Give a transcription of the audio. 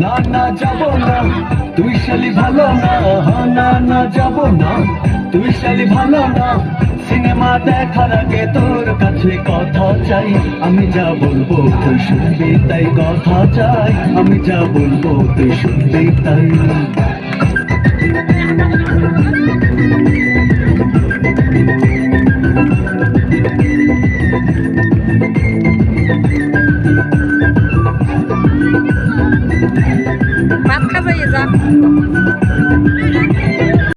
না না যাব না তুই শালি ভালো না, না না যাব না তুই শালি ভালো না। সিনেমা দেখার আগে তোর কাছে কথা চাই, আমি যা বলবো তুই শুনবি তাই, কথা চাই আমি যা বলবো তুই শুনবি তাই। ভাত খাবে যা।